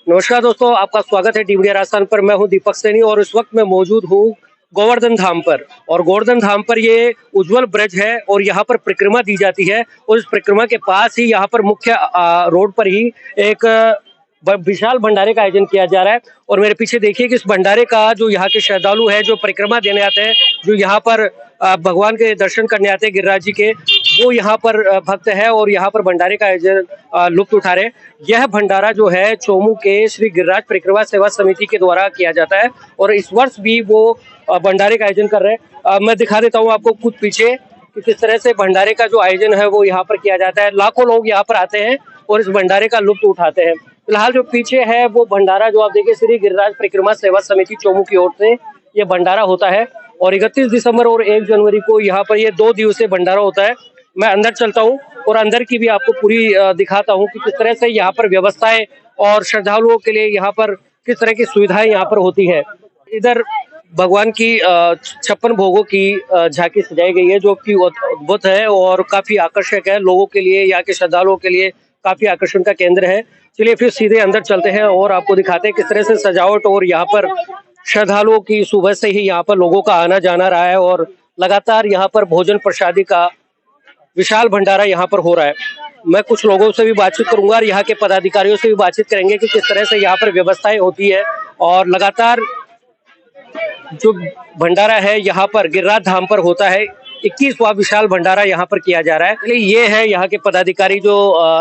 नमस्कार दोस्तों, आपका स्वागत है टीवीडी राजस्थान पर। मैं हूं दीपक सैनी और इस वक्त मैं मौजूद हूं गोवर्धन धाम पर। और गोवर्धन धाम पर ये उज्जवल ब्रज है और यहाँ पर परिक्रमा दी जाती है। और इस परिक्रमा के पास ही यहाँ पर मुख्य रोड पर ही एक विशाल भंडारे का आयोजन किया जा रहा है। और मेरे पीछे देखिए कि इस भंडारे का जो यहाँ के श्रद्धालु है, जो परिक्रमा देने आते हैं, जो यहाँ पर भगवान के दर्शन करने आते हैं गिरिराज जी के, वो यहाँ पर भक्त है और यहाँ पर भंडारे का आयोजन लुत्फ उठा रहे हैं। यह भंडारा जो है चोमू के श्री गिरिराज परिक्रमा सेवा समिति के द्वारा किया जाता है और इस वर्ष भी वो भंडारे का आयोजन कर रहे हैं। मैं दिखा देता हूँ आपको कुछ पीछे कि किस तरह से भंडारे का जो आयोजन है वो यहाँ पर किया जाता है। लाखों लोग यहाँ पर आते हैं और इस भंडारे का लुत्फ उठाते हैं। फिलहाल जो पीछे है वो भंडारा जो आप देखिए श्री गिरिराज परिक्रमा सेवा समिति चोमू की ओर से ये भंडारा होता है और 31 दिसंबर और 1 जनवरी को यहाँ पर ये 2 दिवसीय भंडारा होता है। मैं अंदर चलता हूँ और अंदर की भी आपको पूरी दिखाता हूँ कि किस तरह से यहाँ पर व्यवस्थाएं और श्रद्धालुओं के लिए यहाँ पर किस तरह की सुविधाएं यहाँ पर होती है। इधर भगवान की 56 भोगों की झांकी सजाई गई है जो कि अद्भुत है और काफी आकर्षक है। लोगों के लिए, यहाँ के श्रद्धालुओं के लिए काफी आकर्षण का केंद्र है। चलिए फिर सीधे अंदर चलते हैं और आपको दिखाते हैं किस तरह से सजावट और यहाँ पर श्रद्धालुओं की सुबह से ही यहाँ पर लोगों का आना जाना रहा है और लगातार यहाँ पर भोजन प्रसादी का विशाल भंडारा यहाँ पर हो रहा है। मैं कुछ लोगों से भी बातचीत करूंगा और यहाँ के पदाधिकारियों से भी बातचीत करेंगे कि किस तरह से यहाँ पर व्यवस्थाएं होती है। और लगातार जो भंडारा है यहाँ पर गिरिराज धाम पर होता है, 21वां विशाल भंडारा यहाँ पर किया जा रहा है। ये है यहाँ के पदाधिकारी जो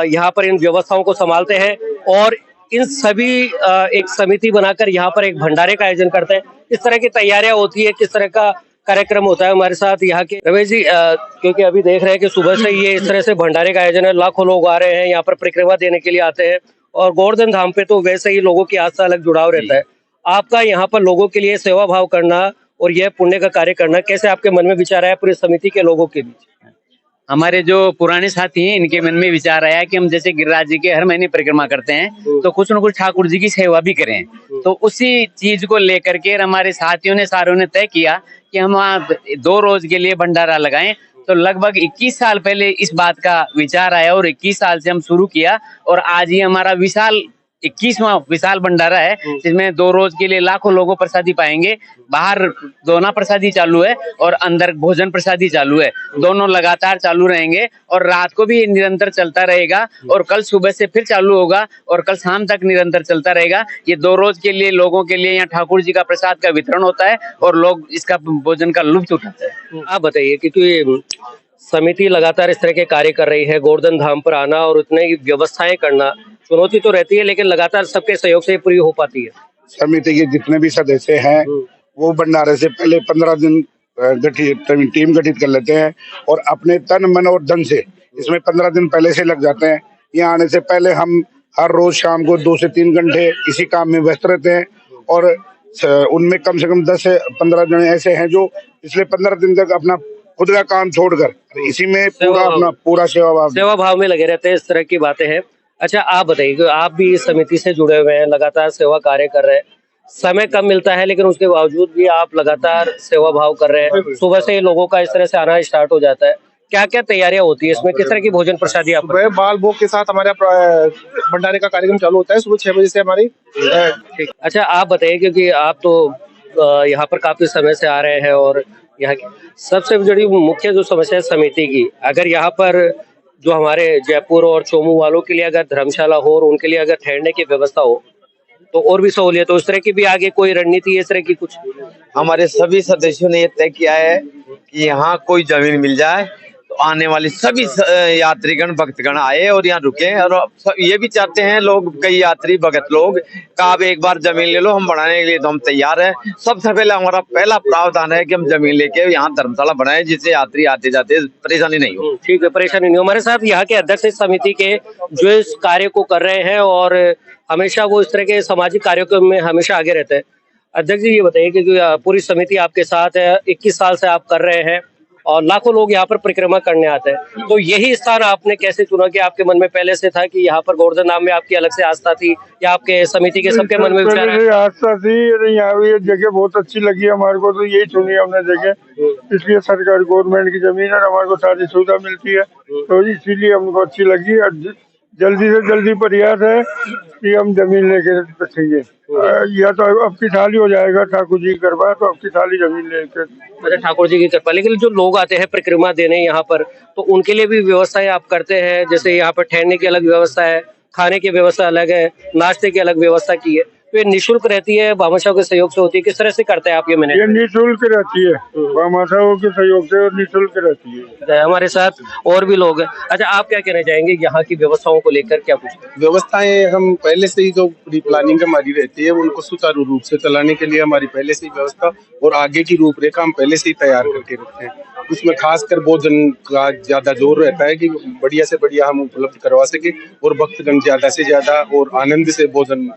यहाँ पर इन व्यवस्थाओं को संभालते हैं और इन सभी एक समिति बनाकर यहाँ पर एक भंडारे का आयोजन करते हैं। किस तरह की तैयारियां होती है, किस तरह का कार्यक्रम होता है, हमारे साथ यहाँ के रमेश जी क्योंकि अभी देख रहे हैं कि सुबह से ये इस तरह से भंडारे का आयोजन है। लाखों लोग आ रहे हैं यहाँ पर परिक्रमा देने के लिए आते हैं और गोवर्धन धाम पे तो वैसे ही लोगों की आस्था अलग जुड़ाव रहता है। आपका यहाँ पर लोगों के लिए सेवा भाव करना और यह पुण्य का कार्य करना कैसे आपके मन में विचार आया पूरी समिति के लोगों के बीच? हमारे जो पुराने साथी हैं इनके मन में विचार आया कि हम जैसे गिरिराज जी के हर महीने परिक्रमा करते हैं तो कुछ न कुछ ठाकुर जी की सेवा भी करें। तो उसी चीज को लेकर के हमारे साथियों ने सारों ने तय किया कि हम वहाँ 2 रोज के लिए भंडारा लगाएं। तो लगभग 21 साल पहले इस बात का विचार आया और 21 साल से हम शुरू किया और आज ये हमारा विशाल 21वां विशाल भंडारा है जिसमें 2 रोज के लिए लाखों लोगों प्रसादी पाएंगे। बाहर दोना प्रसादी चालू है और अंदर भोजन प्रसादी चालू है, दोनों लगातार चालू रहेंगे और रात को भी निरंतर चलता रहेगा और कल सुबह से फिर चालू होगा और कल शाम तक निरंतर चलता रहेगा। ये 2 रोज के लिए लोगों के लिए यहाँ ठाकुर जी का प्रसाद का वितरण होता है और लोग इसका भोजन का लुत्फ उठाते हैं। आप बताइए क्योंकि समिति लगातार इस तरह के कार्य कर रही है, गोवर्धन धाम पर आना और उतने व्यवस्थाएं करना चुनौती तो रहती है लेकिन लगातार सबके सहयोग से पूरी हो पाती है। समिति के जितने भी सदस्य हैं वो भंडारे से पहले 15 दिन टीम गठित कर लेते हैं और अपने तन मन और धन से इसमें 15 दिन पहले से लग जाते हैं। यहाँ आने से पहले हम हर रोज शाम को 2 से 3 घंटे इसी काम में व्यस्त रहते हैं और उनमें कम से कम 10 से 15 जने ऐसे हैं जो पिछले 15 दिन तक अपना खुद का काम छोड़कर इसी में पूरा सेवा भाव में लगे रहते हैं। इस तरह की बातें हैं। अच्छा आप बताइए कि आप भी इस समिति से जुड़े हुए हैं, लगातार सेवा कार्य कर रहे हैं, समय कम मिलता है लेकिन उसके बावजूद भी आप लगातार सेवा भाव कर रहे हैं। सुबह से ही लोगों का इस तरह से आना स्टार्ट हो जाता है, क्या क्या तैयारियां होती है इसमें, किस तरह की भोजन प्रसादी आप? बाल भोग के साथ हमारे भंडारे का कार्यक्रम चालू होता है सुबह 6 बजे से हमारी। अच्छा आप बताइए क्योंकि आप तो यहाँ पर काफी समय से आ रहे हैं और यहाँ की सबसे बड़ी मुख्य जो समस्या है समिति की, अगर यहाँ पर जो हमारे जयपुर और चोमू वालों के लिए अगर धर्मशाला हो और उनके लिए अगर ठहरने की व्यवस्था हो तो और भी सहूलियत हो, इस तरह की भी आगे कोई रणनीति इस तरह की कुछ? हमारे सभी सदस्यों ने ये तय किया है कि यहाँ कोई जमीन मिल जाए तो आने वाले सभी यात्रीगण भक्तगण आए और यहाँ रुके। और ये भी चाहते हैं लोग, कई यात्री भगत लोग का आप एक बार जमीन ले लो, हम बढ़ाने के लिए तो हम तैयार हैं। सबसे पहले हमारा पहला प्रावधान है कि हम जमीन लेके यहाँ धर्मशाला बनाए जिससे यात्री आते जाते परेशानी नहीं हो। ठीक है, परेशानी नहीं हो। हमारे साथ यहाँ के अध्यक्ष समिति के जो इस कार्य को कर रहे हैं और हमेशा वो इस तरह के सामाजिक कार्यों में हमेशा आगे रहते हैं। अध्यक्ष जी ये बताइए कि पूरी समिति आपके साथ है, 21 साल से आप कर रहे हैं और लाखों लोग यहाँ पर परिक्रमा करने आते हैं, तो यही स्थान आपने कैसे चुना कि आपके मन में पहले से था कि यहाँ पर गोवर्धन धाम में आपकी अलग से आस्था थी या आपके समिति के सबके मन में विचार है? आस्था थी, यहाँ ये जगह बहुत अच्छी लगी हमारे को तो यही चुनी हमने जगह। इसलिए सरकार गवर्नमेंट की जमीन है, हमारे को सारी सुविधा मिलती है तो इसीलिए हमको अच्छी लगी। जल्दी से जल्दी प्रयास है कि हम जमीन लेके रखेंगे। या तो अब की साल ही हो जाएगा, ठाकुर जी करवा तो अब की साल ही जमीन लेकर। अच्छा, ठाकुर जी की कृपा। लेकिन जो लोग आते हैं परिक्रमा देने यहाँ पर, तो उनके लिए भी व्यवस्थाएं आप करते हैं? जैसे यहाँ पर ठहरने की अलग व्यवस्था है, खाने की व्यवस्था अलग है, नाश्ते की अलग व्यवस्था की है, तो ये निःशुल्क रहती है, भामाशाह के सहयोग से होती है? किस तरह से करते हैं आप ये मैंने? ये निःशुल्क रहती है, भामाशाह के सहयोग से निःशुल्क रहती है। हमारे साथ और भी लोग हैं। अच्छा, आप क्या कहना चाहेंगे यहाँ की व्यवस्थाओं को लेकर? क्या कुछ व्यवस्थाएं हम पहले से ही जो प्री प्लानिंग हमारी रहती है उनको सुचारू रूप से चलाने के लिए हमारी पहले से ही व्यवस्था और आगे की रूपरेखा हम पहले से ही तैयार करके रखते हैं। उसमें खासकर भोजन का ज्यादा जोर रहता है कि बढ़िया से बढ़िया हम उपलब्ध करवा सके और भक्तगण ज्यादा से ज्यादा और आनंद से भोजन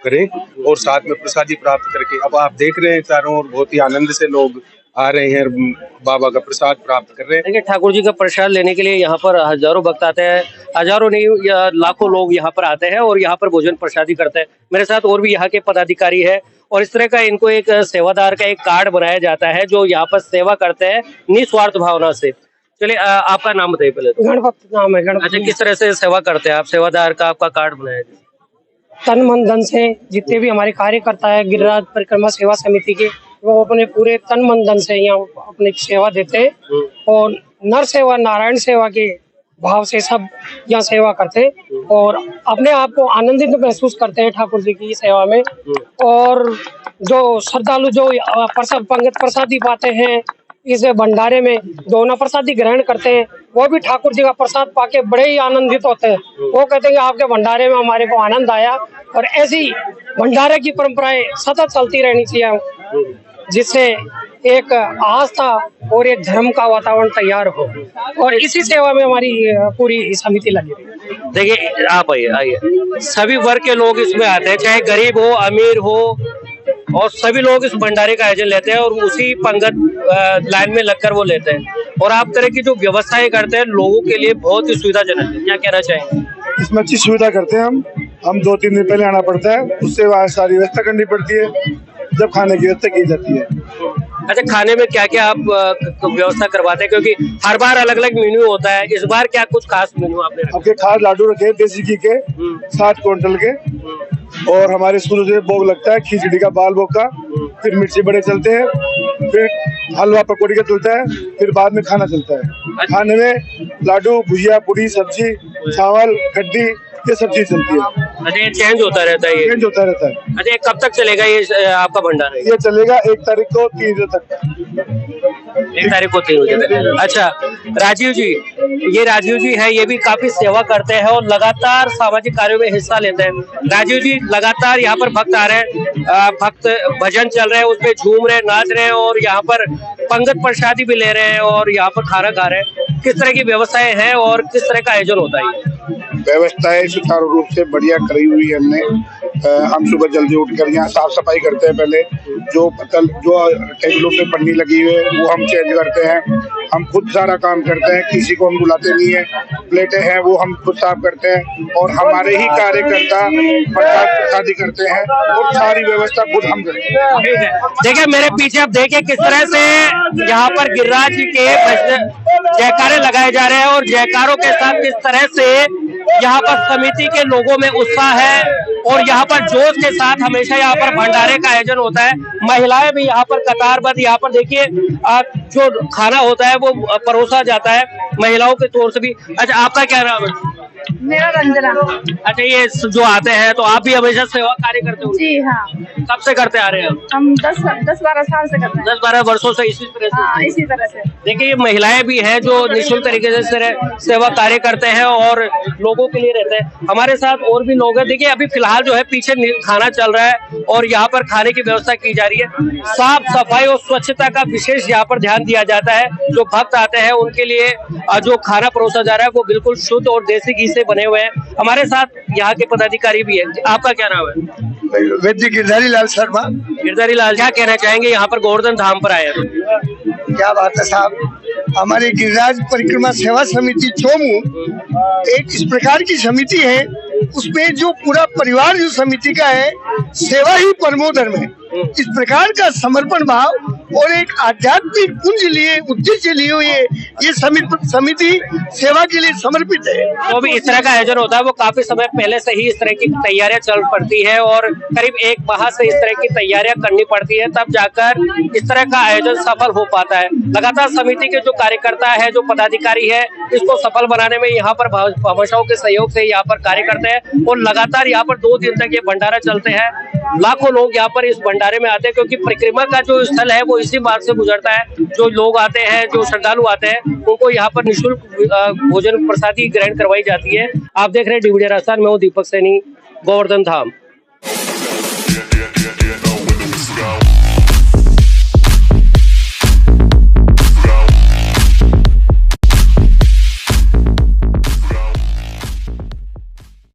करें और साथ में प्रसादी प्राप्त करके। अब आप देख रहे हैं चारों ओर बहुत ही आनंद से लोग आ रहे हैं, बाबा का प्रसाद प्राप्त कर रहे हैं। देखिए, ठाकुर जी का प्रसाद लेने के लिए यहाँ पर हजारों भक्त आते हैं, हजारों नहीं लाखों लोग यहाँ पर आते हैं और यहाँ पर भोजन प्रसादी करते हैं। मेरे साथ और भी यहाँ के पदाधिकारी है और इस तरह का इनको एक सेवादार का एक कार्ड बनाया जाता है जो यहाँ पर सेवा करते हैं निस्वार्थ भावना से। चलिए, आपका नाम बताइए पहले। गणपति नाम है। गणपति। अच्छा, किस तरह से सेवा करते हैं आप? सेवादार का आपका कार्ड बनाया है? तन मन धन से जितने भी हमारे कार्यकर्ता है गिरिराज परिक्रमा सेवा समिति के, वो अपने पूरे तन मन धन से यहाँ अपनी सेवा देते हैं और नर सेवा नारायण सेवा के भाव से सब यहाँ सेवा करते हैं और अपने आप को आनंदित महसूस करते हैं ठाकुर जी की सेवा में। और जो श्रद्धालु जो पंगत प्रसादी पाते हैं इस भंडारे में, दोना प्रसादी ग्रहण करते हैं, वो भी ठाकुर जी का प्रसाद पाके बड़े ही आनंदित होते हैं। वो कहते हैं कि आपके भंडारे में हमारे को आनंद आया और ऐसी भंडारे की परंपराएं सतत चलती रहनी चाहिए जिससे एक आस्था और एक धर्म का वातावरण तैयार हो और इसी सेवा में हमारी पूरी समिति लगी है। देखिए, आप आइए, सभी वर्ग के लोग इसमें आते हैं, चाहे गरीब हो अमीर हो, और सभी लोग इस भंडारे का आयोजन लेते हैं और उसी पंगत लाइन में लगकर वो लेते हैं। और आप तरह की जो व्यवस्थाएं करते हैं लोगों के लिए बहुत ही सुविधाजनक है। क्या कहना चाहेंगे? इसमें अच्छी सुविधा करते हैं हम 2-3 दिन पहले आना पड़ता है, उससे वहाँ सारी व्यवस्था करनी पड़ती है, जब खाने की व्यवस्था की जाती है। अच्छा, खाने में क्या क्या आप व्यवस्था करवाते हैं? क्योंकि हर बार अलग अलग मेन्यू होता है, इस बार क्या कुछ खास मेन्यू आपने रखा? आपके खास लाडू रखे देसी घी के 7 क्विंटल के, और हमारे शुरू से भोग लगता है खिचड़ी का, बाल भोग का, फिर मिर्ची बड़े चलते हैं, फिर हलवा पकौड़ी का चलता है, फिर बाद में खाना चलता है। खाने में लाडू, भुजिया, पूरी, सब्जी, चावल, कड्डी, ये सब चीज चलती है। अच्छा, ये चेंज होता रहता है? चेंज होता रहता है। अच्छा, ये कब तक चलेगा ये आपका भंडारा? ये चलेगा 1 तारीख को 3 बजे तक। 1 तारीख को 3 बजे तक। अच्छा, राजीव जी, ये राजीव जी है, ये भी काफी सेवा करते हैं और लगातार सामाजिक कार्यों में हिस्सा लेते हैं। राजीव जी, लगातार यहाँ पर भक्त आ रहे हैं, भक्त भजन चल रहे हैं, उसपे झूम रहे हैं, नाच रहे हैं और यहाँ पर पंगत प्रसादी भी ले रहे हैं और यहाँ पर खाना खा रहे हैं। किस तरह की व्यवस्थाएं हैं और किस तरह का आयोजन होता है? व्यवस्थाएं सुचारू रूप से बढ़िया करी हुई है हमने। हम सुबह जल्दी उठकर यहाँ साफ सफाई करते हैं। पहले जो टेबलों पे पन्नी लगी हुई है वो हम चेंज करते हैं। हम खुद सारा काम करते हैं, किसी को हम बुलाते नहीं है। प्लेटें हैं वो हम खुद साफ करते हैं और हमारे ही कार्यकर्ता प्रसादी करते हैं और सारी व्यवस्था खुद हम करते हैं। देखिए, मेरे पीछे आप देखिए किस तरह से यहाँ पर गिरिराज जी के जयकारे लगाए जा रहे हैं और जयकारों के साथ किस तरह से यहाँ पर समिति के लोगों में उत्साह है और यहाँ पर जोश के साथ हमेशा यहाँ पर भंडारे का आयोजन होता है। महिलाएं भी यहाँ पर कतारबद्ध, यहाँ पर देखिए जो खाना होता है वो परोसा जाता है महिलाओं के तौर से भी। अच्छा, आपका क्या नाम है? मेरा रंजना। अच्छा, ये जो आते हैं तो आप भी हमेशा सेवा कार्य करते हो? जी हाँ। कब से करते आ रहे हैं? हम 10-12 साल से करते हैं। 10-12 वर्षों से इसी तरह से? हाँ, इसी तरह से। देखिए, ये महिलाएं भी हैं जो निःशुल्क तरीके से सेवा कार्य करते हैं और लोगों के लिए रहते हैं। हमारे साथ और भी लोग हैं। देखिए, अभी फिलहाल जो है पीछे खाना चल रहा है और यहाँ पर खाने की व्यवस्था की जा रही है। साफ सफाई और स्वच्छता का विशेष यहाँ पर ध्यान दिया जाता है। जो भक्त आते हैं उनके लिए जो खाना परोसा जा रहा है वो बिल्कुल शुद्ध और देसी घी से बने हुए हैं। हमारे साथ यहाँ के पदाधिकारी भी है। आपका क्या नाम है? वैद्य गिरधारी लाल शर्मा। गिरधारी लाल, क्या कहना चाहेंगे? यहाँ पर गोवर्धन धाम पर आए हैं। क्या बात है साहब, हमारी गिरिराज परिक्रमा सेवा समिति चोमू एक इस प्रकार की समिति है, उसमें जो पूरा परिवार जो समिति का है, सेवा ही परमो धर्म है। इस प्रकार का समर्पण भाव और एक आध्यात्मिक पुंज लिए उद्देश्य लिए हुए ये समिति सेवा के लिए समर्पित है। जो भी इस तरह का आयोजन होता है वो काफी समय पहले से ही इस तरह की तैयारियां चल पड़ती है और करीब एक माह से इस तरह की तैयारियां करनी पड़ती है, तब जाकर इस तरह का आयोजन सफल हो पाता है। लगातार समिति के जो कार्यकर्ता है, जो पदाधिकारी है, इसको सफल बनाने में यहाँ पर भामाशाहों के सहयोग से यहाँ पर कार्य करते हैं और लगातार यहाँ पर 2 दिन तक ये भंडारा चलते हैं। लाखों लोग यहाँ पर इस भंडारे में आते हैं क्योंकि परिक्रमा का जो स्थल है वो इसी मार्ग से गुजरता है। जो लोग आते हैं, जो श्रद्धालु आते हैं, उनको यहाँ पर निःशुल्क भोजन प्रसादी ग्रहण करवाई जाती है। आप देख रहे हैं डीवीडी राजस्थान में हूँ दीपक सैनी, गोवर्धन धाम।